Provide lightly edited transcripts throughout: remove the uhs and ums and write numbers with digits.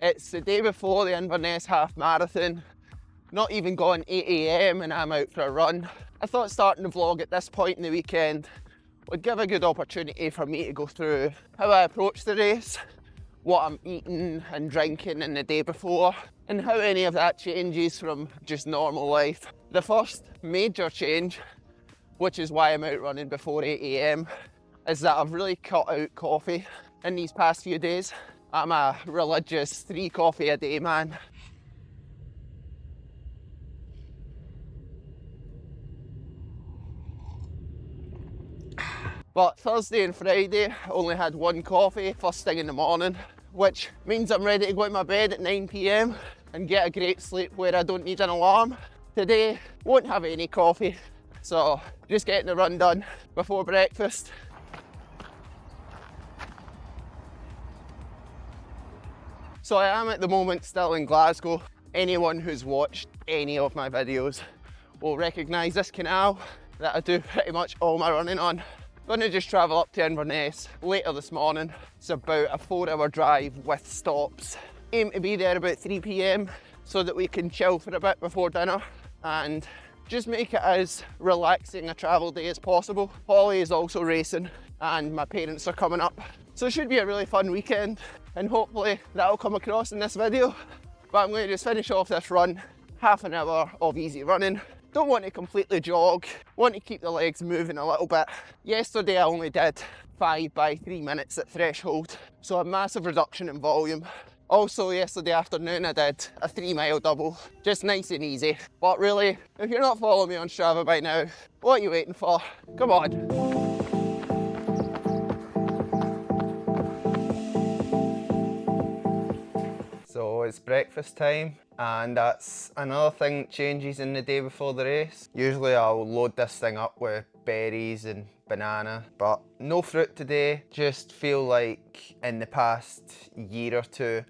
It's the day before the Inverness Half Marathon. Not even gone 8 AM and I'm out for a run. I thought starting the vlog at this point in the weekend would give a good opportunity for me to go through how I approach the race, what I'm eating and drinking in the day before, and how any of that changes from just normal life. The first major change, which is why I'm out running before 8 AM, is that I've really cut out coffee in these past few days. I'm a religious 3 coffee a day man. But Thursday and Friday, I only had 1 coffee first thing in the morning, which means I'm ready to go to my bed at 9 PM and get a great sleep where I don't need an alarm. Today, won't have any coffee, so just getting the run done before breakfast. So I am at the moment still in Glasgow. Anyone who's watched any of my videos will recognise this canal that I do pretty much all my running on. I'm gonna just travel up to Inverness later this morning. It's about a 4-hour drive with stops. Aim to be there about 3 PM so that we can chill for a bit before dinner and just make it as relaxing a travel day as possible. Holly is also racing and my parents are coming up. So it should be a really fun weekend and hopefully that'll come across in this video. But I'm going to just finish off this run, half an hour of easy running. Don't want to completely jog, want to keep the legs moving a little bit. Yesterday I only did 5 by 3 minutes at threshold, so a massive reduction in volume. Also yesterday afternoon I did a 3-mile double, just nice and easy. But really, if you're not following me on Strava by now, what are you waiting for? Come on. So it's breakfast time, and that's another thing that changes in the day before the race. Usually I'll load this thing up with berries and banana, but no fruit today. Just feel like in the past year or two,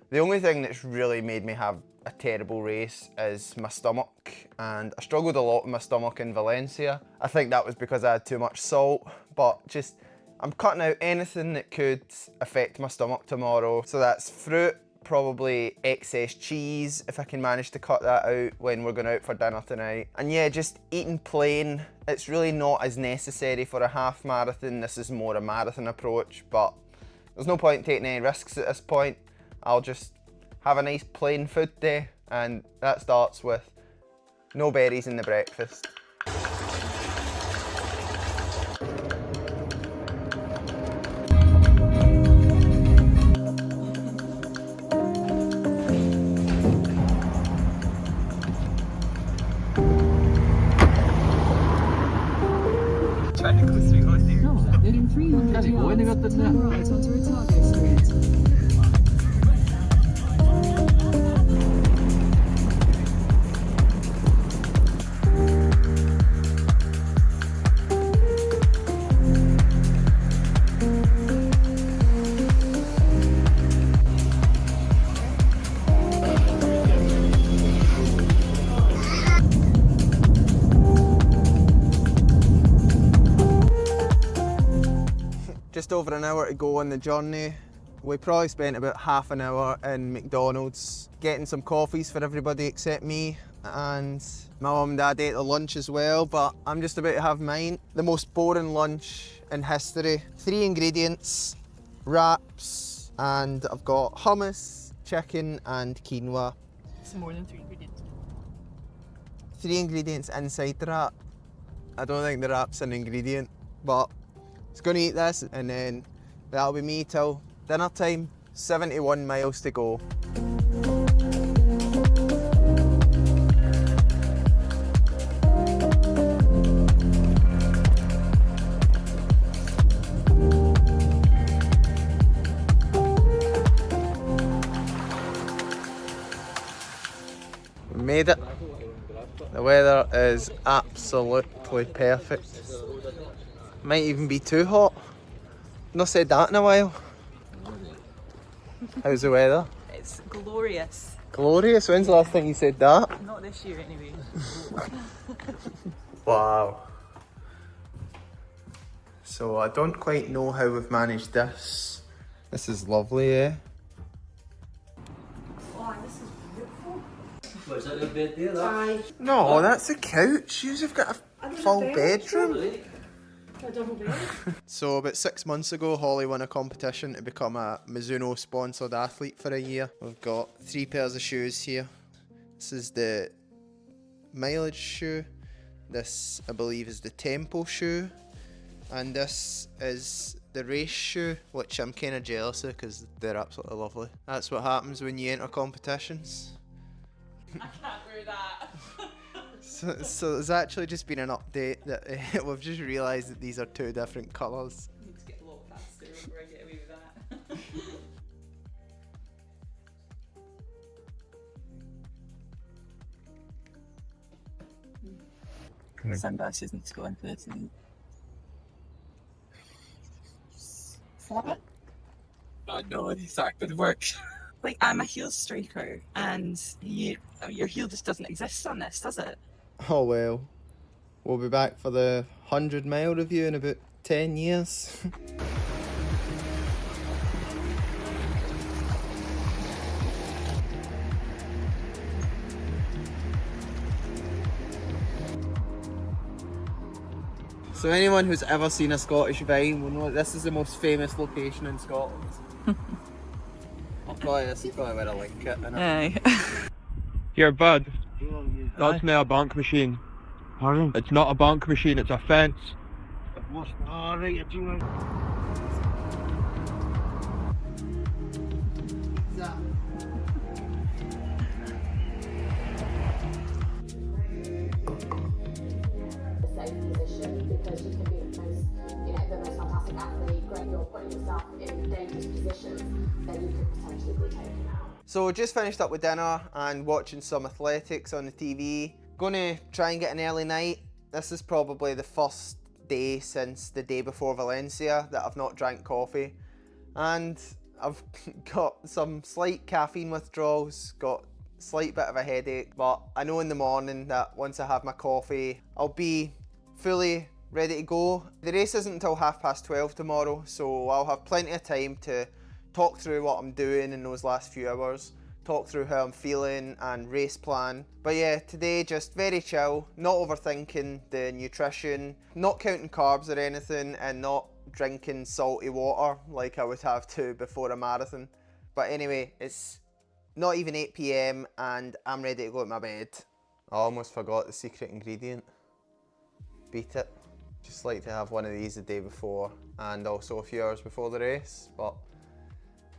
the only thing that's really made me have a terrible race is my stomach, and I struggled a lot with my stomach in Valencia. I think that was because I had too much salt, but just I'm cutting out anything that could affect my stomach tomorrow. So that's fruit, probably excess cheese if I can manage to cut that out when we're going out for dinner tonight. And yeah, just eating plain. It's really not as necessary for a half marathon. This is more a marathon approach, but there's no point in taking any risks at this point. I'll just have a nice plain food day, and that starts with no berries in the breakfast. In 300 yards, turn right onto Otago Street. Just over an hour to go on the journey. We probably spent about half an hour in McDonald's getting some coffees for everybody except me, and my mum and dad ate their lunch as well, but I'm just about to have mine. The most boring lunch in history. 3 ingredients, wraps, and I've got hummus, chicken and quinoa. It's more than 3 ingredients. 3 ingredients inside the wrap. I don't think the wrap's an ingredient, but it's going to eat this and then that'll be me till dinner time. 71 miles to go. We made it. The weather is absolutely perfect. Might even be too hot. Not said that in a while. How's the weather? It's glorious. Glorious? When's the last time you said that? Not this year anyway. Wow. So I don't quite know how we've managed this. This is lovely, eh? Was that your bed there? That? No, that's the couch. You've got a full bedroom. A double bed. So about 6 months ago, Holly won a competition to become a Mizuno sponsored athlete for a year. We've got 3 pairs of shoes here. This is the mileage shoe. This, I believe, is the tempo shoe. And this is the race shoe, which I'm kind of jealous of because they're absolutely lovely. That's what happens when you enter competitions. I can't wear that. So there's actually just been an update that we've just realised that these are 2 different colours. I need to get a lot faster before I get away with that. Sunglasses need to go into this. Oh no, these aren't going to work. Like, I'm a heel striker, and your heel just doesn't exist on this, does it? Oh well. We'll be back for the 100-mile review in about 10 years. So anyone who's ever seen a Scottish Vine will know this is the most famous location in Scotland. This is probably where I link it. Aye. Here, bud. That's not a bank machine. Pardon? It's not a bank machine, it's a fence. Alright, position because you can be the most fantastic athlete, great, you're putting yourself in dangerous positions, then you could potentially be taken out. So just finished up with dinner and watching some athletics on the TV. Gonna try and get an early night. This is probably the first day since the day before Valencia that I've not drank coffee. And I've got some slight caffeine withdrawals, got a slight bit of a headache, but I know in the morning that once I have my coffee, I'll be fully ready to go. The race isn't until 12:30 tomorrow, so I'll have plenty of time to talk through what I'm doing in those last few hours, talk through how I'm feeling and race plan. But yeah, today just very chill, not overthinking the nutrition, not counting carbs or anything, and not drinking salty water like I would have to before a marathon. But anyway, it's not even 8 PM and I'm ready to go to my bed. I almost forgot the secret ingredient. Beat it. Just like to have one of these the day before and also a few hours before the race, but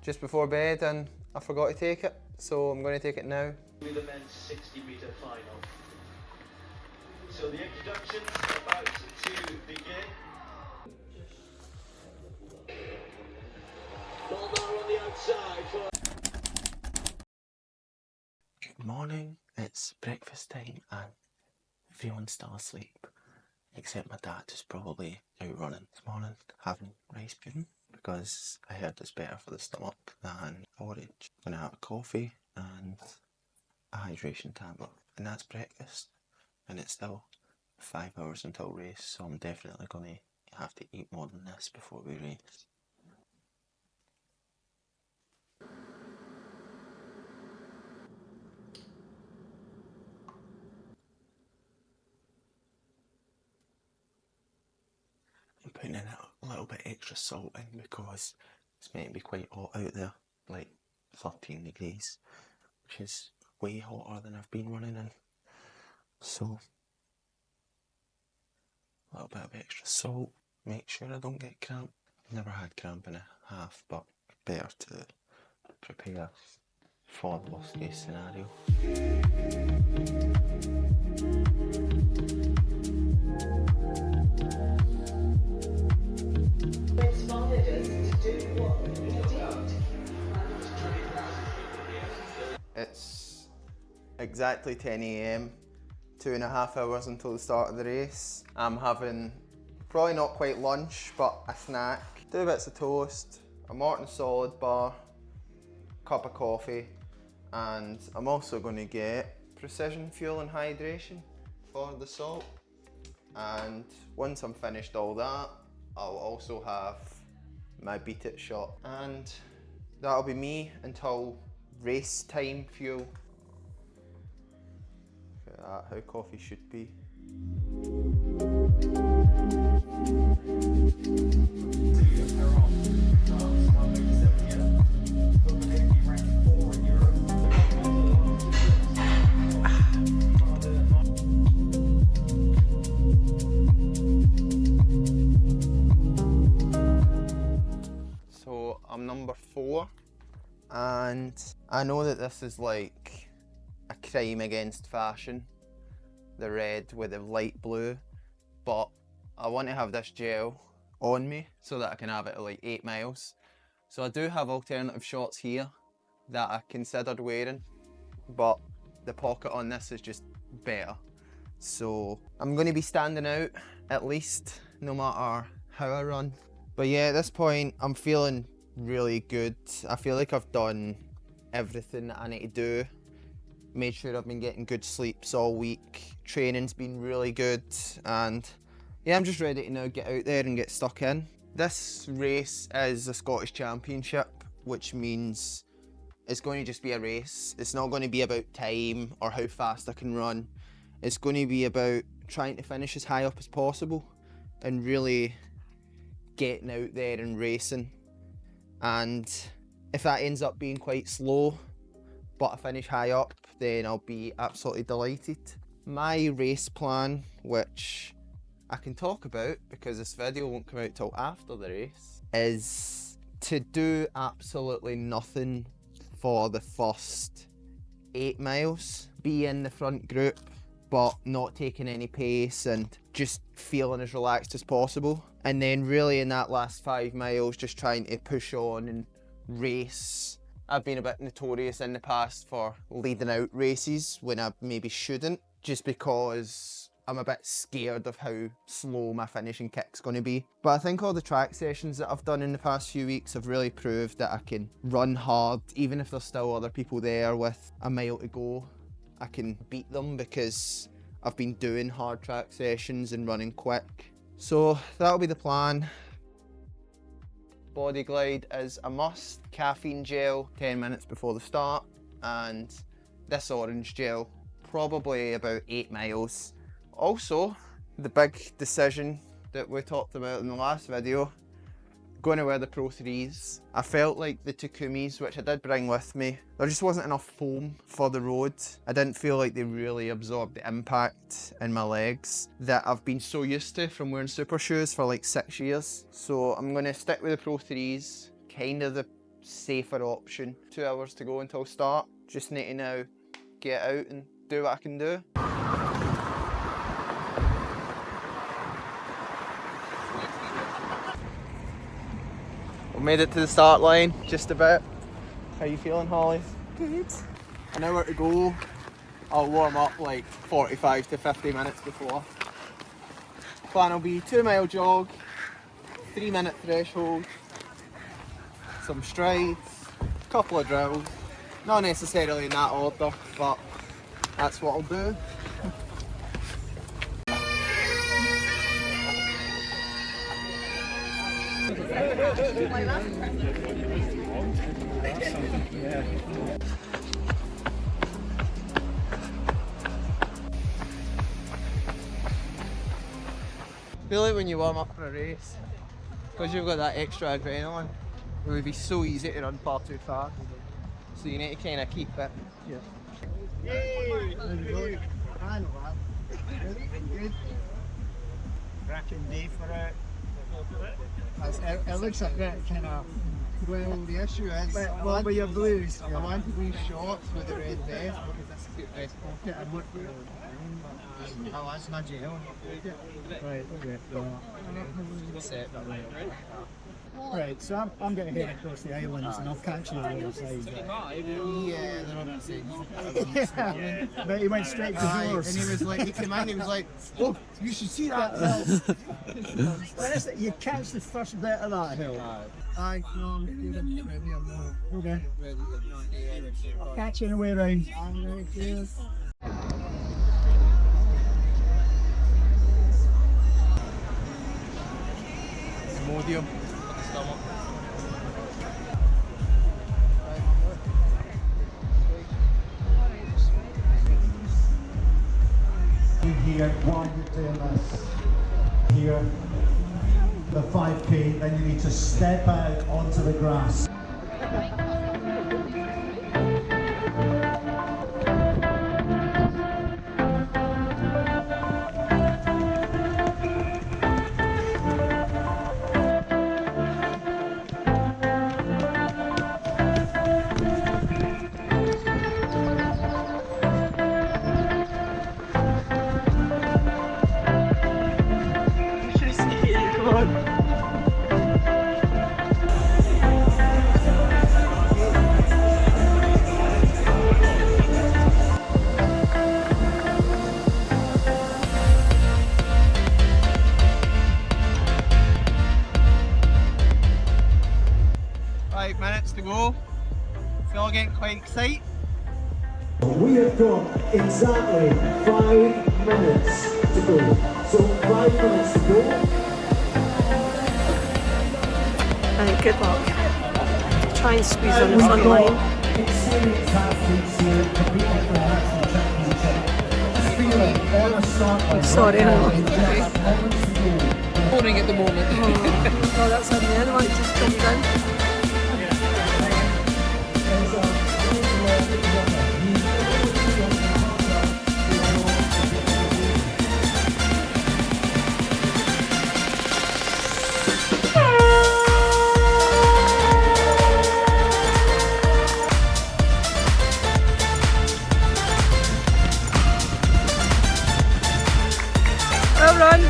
just before bed and I forgot to take it, so I'm going to take it now. With the men's 60-metre final. So the introduction's about to begin. Ballbar on the outside for... Good morning, it's breakfast time and everyone's still asleep, except my dad is probably out running this morning, having rice pudding, because I heard it's better for the stomach than porridge. I'm going to have a coffee and a hydration tablet, and that's breakfast. And it's still 5 hours until race, so I'm definitely going to have to eat more than this before we race. I'm putting in a little bit extra salt in because it's meant to be quite hot out there, like 13 degrees, which is way hotter than I've been running in. So, a little bit of extra salt, make sure I don't get cramp. I've never had cramp in a half, but better to prepare for the worst case scenario. It's exactly 10 AM, 2.5 hours until the start of the race. I'm having probably not quite lunch, but a snack. 2 bits of toast, a Morton solid bar, cup of coffee, and I'm also going to get Precision Fuel and Hydration for the salt. And once I'm finished all that, I'll also have my Beat It shot. And that'll be me until race time fuel. Look at that, how coffee should be. So I'm number 4, and I know that this is like a crime against fashion, the red with the light blue, but I want to have this gel on me so that I can have it at like 8 miles. So I do have alternative shorts here that I considered wearing, but the pocket on this is just better. So I'm going to be standing out at least, no matter how I run. But yeah, at this point I'm feeling really good. I feel like I've done everything that I need to do. Made sure I've been getting good sleeps all week. Training's been really good, and yeah, I'm just ready to now get out there and get stuck in. This race is a Scottish Championship, which means it's going to just be a race. It's not going to be about time or how fast I can run. It's going to be about trying to finish as high up as possible and really getting out there and racing. And if that ends up being quite slow, but I finish high up, then I'll be absolutely delighted. My race plan, which I can talk about because this video won't come out till after the race, is to do absolutely nothing for the first 8 miles. Be in the front group, but not taking any pace and just feeling as relaxed as possible. And then really in that last 5 miles, just trying to push on and race. I've been a bit notorious in the past for leading out races when I maybe shouldn't, just because I'm a bit scared of how slow my finishing kick's going to be. But I think all the track sessions that I've done in the past few weeks have really proved that I can run hard, even if there's still other people there with a mile to go. I can beat them because I've been doing hard track sessions and running quick. So that'll be the plan. Body glide is a must. Caffeine gel 10 minutes before the start, and this orange gel probably about 8 miles. Also, the big decision that we talked about in the last video, going to wear the Pro 3s. I felt like the Takumis, which I did bring with me, there just wasn't enough foam for the road. I didn't feel like they really absorbed the impact in my legs that I've been so used to from wearing super shoes for like 6 years. So I'm going to stick with the Pro 3s, kind of the safer option. 2 hours to go until start. Just need to now get out and do what I can do. We made it to the start line, just about. How you feeling, Holly? Good. An hour to go. I'll warm up like 45 to 50 minutes before. Plan will be 2 mile jog, 3 minute threshold, some strides, a couple of drills. Not necessarily in that order, but that's what I'll do. I feel like when you warm up for a race, because you've got that extra adrenaline, it would be so easy to run far too fast. So you need to kind of keep it. Yeah. Cracking day for it. It looks like that kind of. Well, the issue is, well, with your blues, I want blue shorts with the red vest because that's a good vest pocket. And what? Oh, that's my gel. Right. Okay. Right, so I'm going to head across the islands and I'll catch you on the other side. Yeah, they're on the side. Yeah, but he went straight to yours. And he was like, he came in, he was like, oh, you should see that hill. You catch the first bit of that hill. Aye, no, I'm ready, I'm not. Okay. I'll catch you on the way round. I'm ready, cheers. Modium. here while you're doing this. Here, the 5K, then you need to step out onto the grass. To go. It's all getting quite exciting. We have got exactly 5 minutes to go. So 5 minutes to go. And good luck. Try and squeeze on the front line. Experienced athletes here competing for the national championship. Just feeling on a start line. Sorry, Boring at the moment. Oh, that's on the other one, just jumped in. Well run.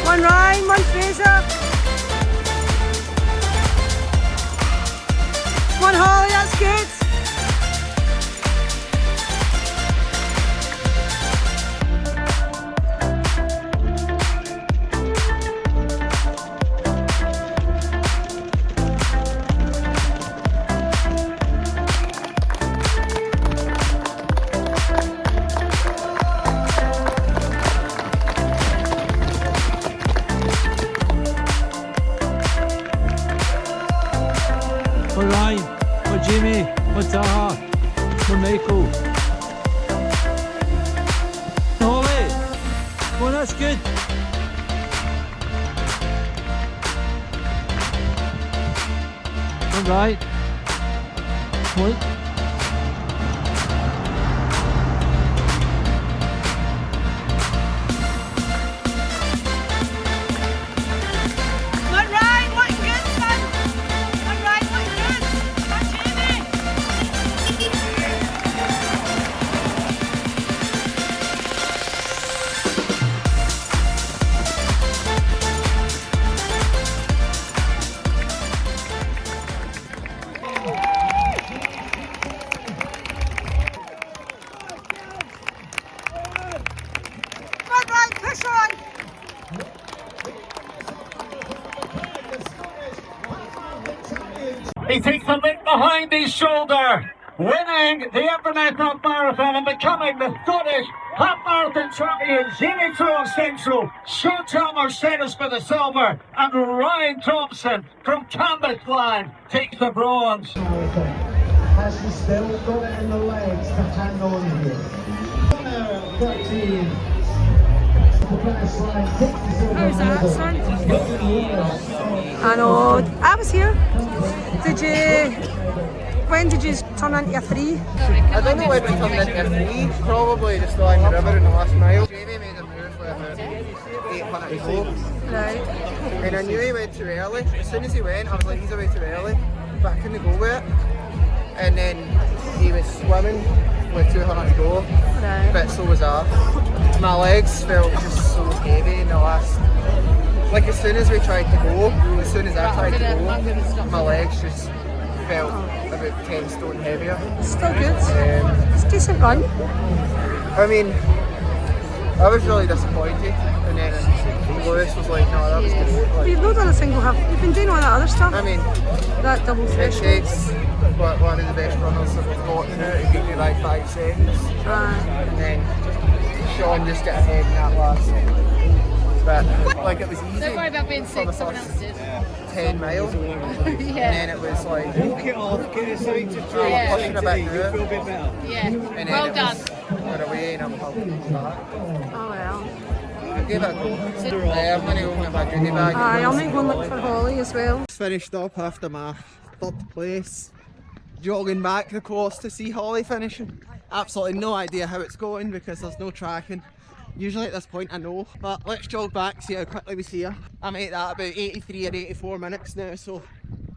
One Ryan, one Fraser. One Holly, that's good. One Ryan, one Jimmy, one Taha, one Michael. Holly! Well, that's good. One right. One. He takes a leap behind his shoulder, winning the Inverness Half Marathon and becoming the Scottish Half Marathon champion. Jamie Trowell Central, Sean Chalmers Dennis for the silver, and Ryan Thompson from Cambuslang takes the bronze. Has she still got it in the legs to hang on here? 13. How's that, son? I know. I was here. Did you... When did you turn into a 3? I don't know when we turned into a 3. Probably just along the river in the last mile. Jamie made a move with about 800 to go. Right. And I knew he went too early. As soon as he went, I was like, he's away too early. But I couldn't go with it. And then he was swimming with 200 to go. Right. But so was I. My legs felt just so heavy in the last... Like as soon as we tried to go, as soon as I tried to go, my legs just felt about 10 stone heavier. Still good. It's a decent run. I mean, I was really disappointed, and then Lewis was like, no, that was great. Like, You've not done a single half. You've been doing all that other stuff. I mean, that double it threshold. takes one of the best runners that we've got now to beat me by 5 seconds. Right. And then Sean just got ahead in that last but like it was easy. Don't worry about being sick, someone else did. 10 miles, and then it was like Walk it off, get a side to try. Yeah. pushing a bit You through feel a it, bit better. Yeah, and then well it done. was on away and I'm halfway back. Oh well. I gave it a go. I'm going to go with my goodie bag. Aye, I'll make one look for Holly as well. Finished up after my third place, jogging back the course to see Holly finishing. Absolutely no idea how it's going because there's no tracking. Usually at this point I know, but let's jog back, see how quickly we see her. I made that about 83 or 84 minutes now, so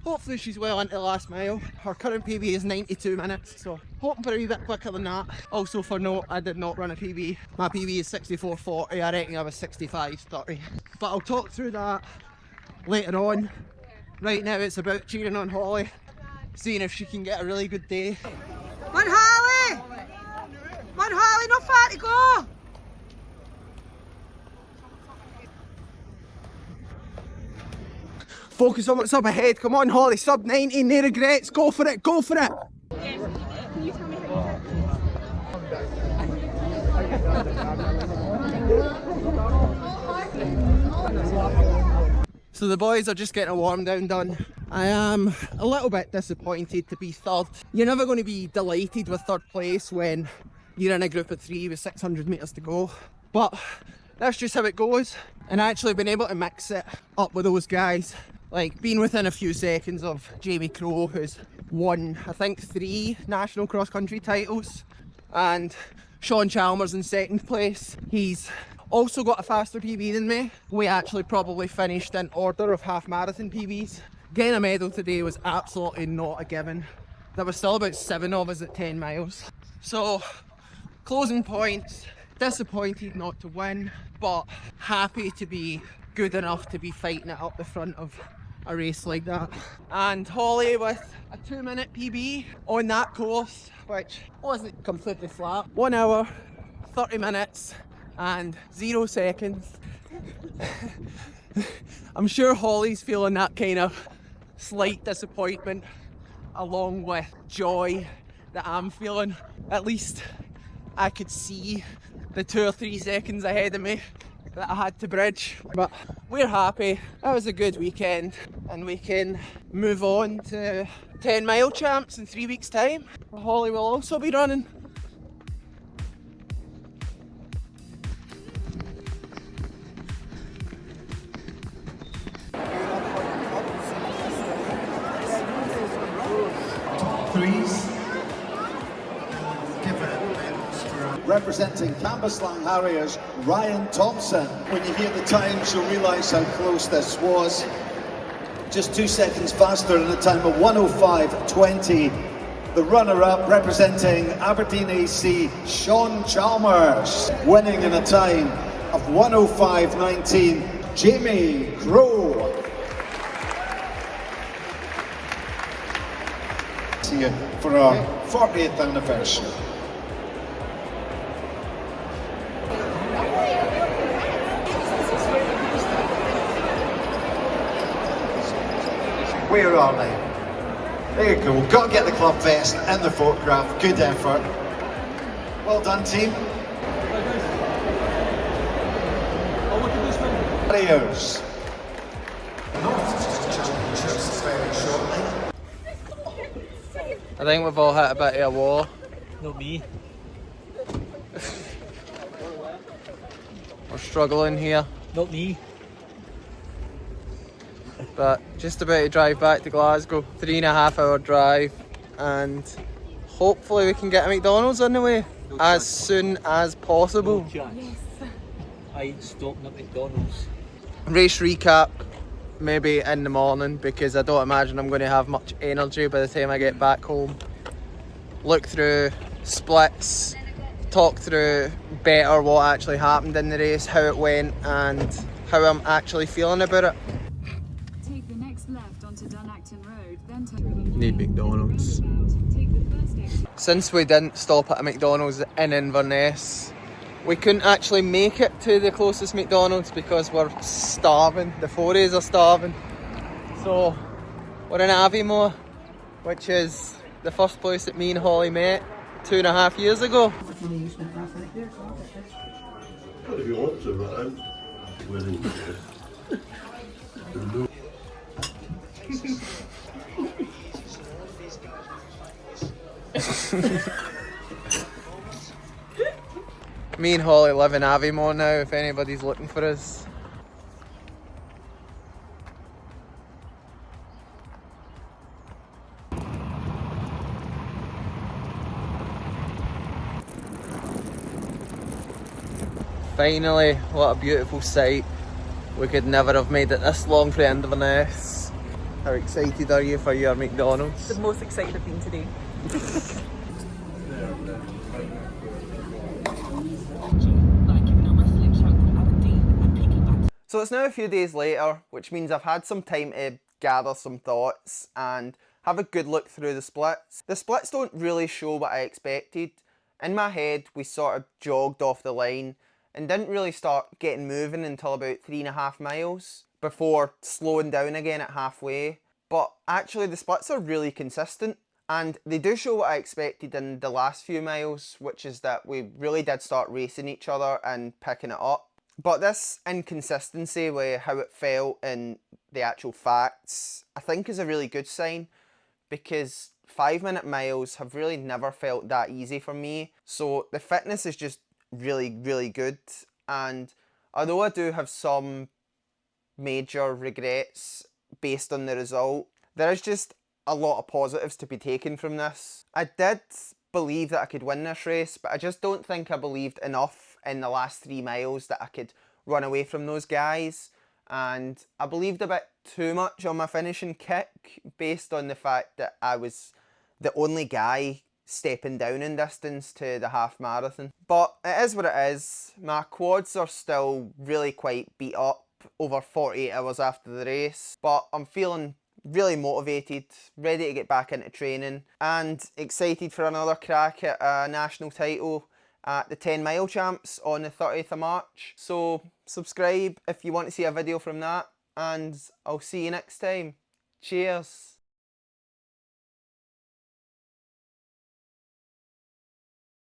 hopefully she's well into the last mile. Her current PB is 92 minutes, so hoping for a wee bit quicker than that. Also for note, I did not run a PB. My PB is 64.40, I reckon I was 65.30. But I'll talk through that later on. Right now it's about cheering on Holly, seeing if she can get a really good day. Come on, Holly! Come on, Holly, not far to go! Focus on what's up ahead, come on Holly, sub 90, no regrets, go for it, go for it! So the boys are just getting a warm down done. I am a little bit disappointed to be third. You're never going to be delighted with third place when you're in a group of 3 with 600 metres to go. But that's just how it goes. And actually being able to mix it up with those guys, like being within a few seconds of Jamie Crowe, who's won I think 3 national cross country titles, and Sean Chalmers in second place. He's also got a faster PB than me. We actually probably finished in order of half marathon PBs. Getting a medal today was absolutely not a given. There was still about 7 of us at 10 miles. So, closing points, disappointed not to win, but happy to be good enough to be fighting it up the front of a race like that. And Holly with a 2-minute PB on that course, which wasn't completely flat. 1 hour, 30 minutes and 0 seconds. I'm sure Holly's feeling that kind of slight disappointment along with joy that I'm feeling. At least I could see the 2 or 3 seconds ahead of me that I had to bridge. But we're happy. That was a good weekend and we can move on to 10 mile champs in 3 weeks time. Holly will also be running. Threes. Representing Cambuslang Harriers, Ryan Thompson. When you hear the times, you'll realise how close this was. Just 2 seconds faster in a time of 1:05:20. The runner-up representing Aberdeen AC, Sean Chalmers. Winning in a time of 1:05:19, Jamie Crowe. Here for our 40th anniversary. Where are they? There you go, got to get the club vest and the photograph, good effort. Well done team. Players. I think we've all hit a bit of a wall. Not me. We're struggling here. Not me. But just about to drive back to Glasgow. 3.5 hour drive, and hopefully we can get a McDonald's on the way as soon as possible. Yes. I ain't stopping at McDonald's. Race recap maybe in the morning because I don't imagine I'm going to have much energy by the time I get back home. Look through splits, talk through better what actually happened in the race, how it went and how I'm actually feeling about it. Take the next left onto Dunacton Road, then turn. Need McDonald's. Take the first exit. Since we didn't stop at a McDonald's in Inverness, we couldn't actually make it to the closest McDonald's because we're starving. The forays are starving. So we're in Aviemore, which is the first place that me and Holly met 2.5 years ago. What if you want to, right? Me and Holly live in Aviemore now, if anybody's looking for us. Finally, what a beautiful sight. We could never have made it this long for Inverness. How excited are you for your McDonald's? The most excited I've been today. So it's now a few days later, which means I've had some time to gather some thoughts and have a good look through the splits. The splits don't really show what I expected. In my head, we sort of jogged off the line and didn't really start getting moving until about 3.5 miles before slowing down again at halfway. But actually the splits are really consistent and they do show what I expected in the last few miles, which is that we really did start racing each other and picking it up. But this inconsistency with how it felt in the actual facts, I think is a really good sign, because 5-minute miles have really never felt that easy for me. So the fitness is just really, really good. And although I do have some major regrets based on the result, there is just a lot of positives to be taken from this. I did believe that I could win this race, but I just don't think I believed enough in the last 3 miles that I could run away from those guys. And I believed a bit too much on my finishing kick based on the fact that I was the only guy stepping down in distance to the half marathon. But it is what it is. My quads are still really quite beat up over 48 hours after the race, but I'm feeling really motivated, ready to get back into training and excited for another crack at a national title at the 10 mile champs on the 30th of March. So subscribe if you want to see a video from that, and I'll see you next time. Cheers.